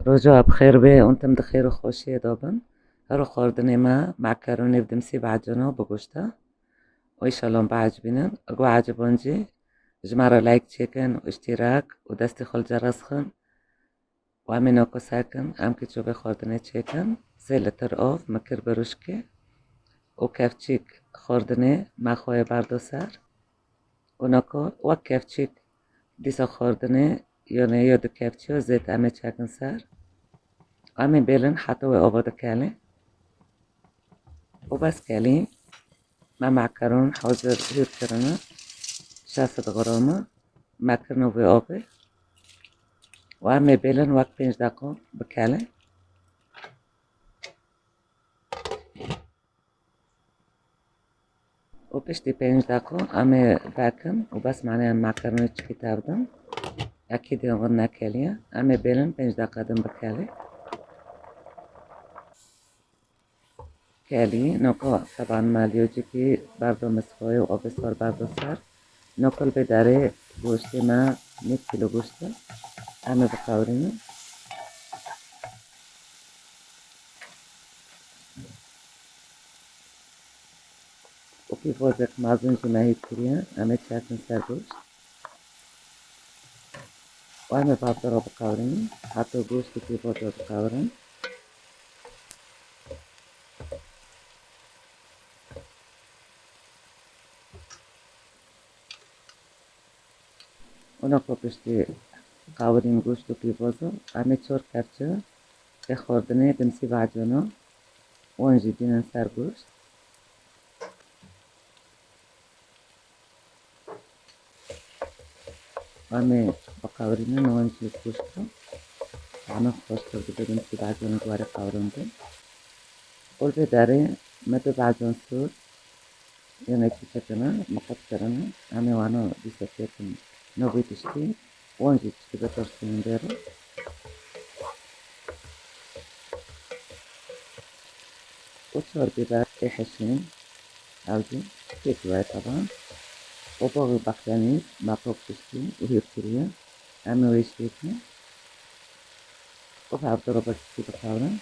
رجاء بخير بيه وانتم بخير وخوشية دوبن. هرو خوردني ما معكروني بدمسي بعجنو بقشتا وإن شاء الله بعجبنن أقوى عجبونجي جمارة لايك تشيكن واشتراك ودستي خل جرسخن وامينوكو ساكن امكي تشوفي خوردني تشيكن زي لتر اوف مكر بروشكي وكافتشيك خوردني ما خوي باردو سار ونوكو وكافتشيك ديسا خوردني يوني يودو كافتشيو زيت امي تشاكن سار وامي بيلن حطوي اوبودو كالي وبس كالي مع معكرون حوزر هير كرنا شاسد غرامة معكرنو في اوبي وامي بيلن وقت 5 دقيقة بكالي وبشتي 5 دقيقة امي باكن وبس معناها معكرونة كتابدن اكيد يغنى كالية امي بيلن 5 دقيقة دن بكالي كالي نوكو طبعا ماليوجيكي برضو مسخوي وأبصر برضو صار نوكل بداري گوشتی ما 100 كيلو گوشته همه بقورینه وفي فوزك معزون جماهي كوريا همه تشاكن سر گوشت وهمه بابدارو بقورینه حتی گوشتی في فوزو بقورن ونوكو بشتي قاورين گوشتو في فوزو همه چور کرچه بخوردنه دمسي بعجونو ونجي دينن سر گوشت همه بقورینه نوانجي گوشتو طعمه خوش کرده دمسي بعجونو دواره قورنده قلبي داري مدى بعجون سور يعني تشكنا مقطرنا أنا وانا بيسافرتم نوبي تشتي وانجي تشتي بترسين ديرو وصور بيبار إحشين عودي كيف واي طبعا وباغي بخياني ما فوق تشتي وهي بكريا أنا ويشتيتني وبعد ضربة تشتي بخاورا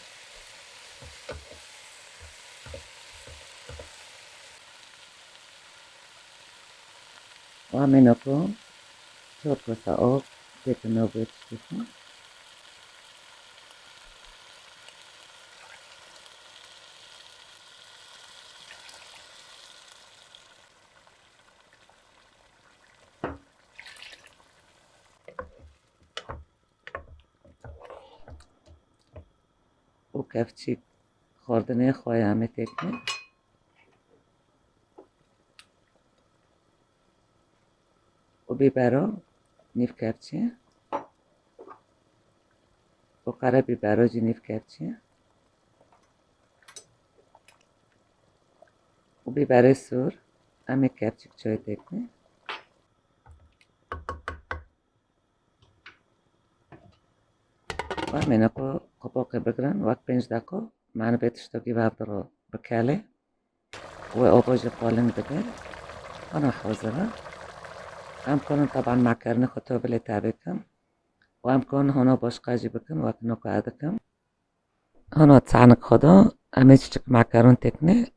وعمينوكو شوط وساقوك زيت النوبي تشتيكو وكافتشيك خوردنه خواه همه تکنه وبيبرو نيف كابتشي وقرا بيبرو جي نيف كابتشي وبيبرو سور همه كابتشيك چوي تکنه ومنكو قبوقي بقرن وقت 5 دقيقة معنا بيتشتوكي بابدرو بكالي وأوبوجي قولن بقر أنا حوزرة أمكن طبعا معكرني خطوب اللي تابكم وأمكن هنا بوشقاجي بكم وقت نوكو عدكم هنا تسعنك خدا أميشتك معكرون تكني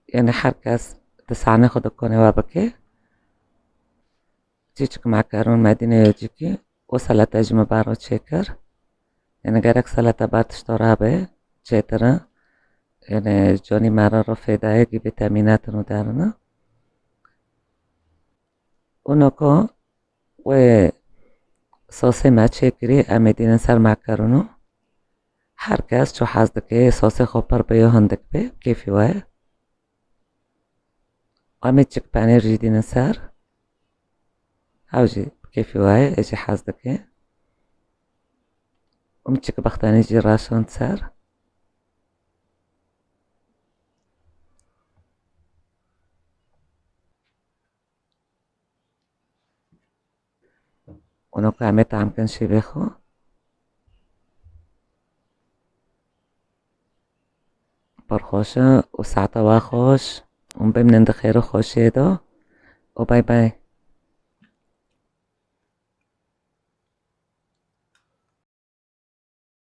يعني حركس تسعني خدا كوني وابكي تيشك معكرون مدينة يوجيكي وسلطة جمع بارو شكر يعني gerek salata bartıştora be çetara yani Johnny Mararo fedaya gibi teminatın udarına unoko ve sosi ma çekiri amedinin sar makaronu herkes şu hazdaki sosi hopar be yohandık be keyfi var ametçik panir jidinin sar havji keyfi var eji hazdaki ومتشك بختاني جي راشون سار ونوكو عمت عمكن شبيخو برخوشة وساعتا واخوش ونبمنن دخيرو خوشيدو وباي باي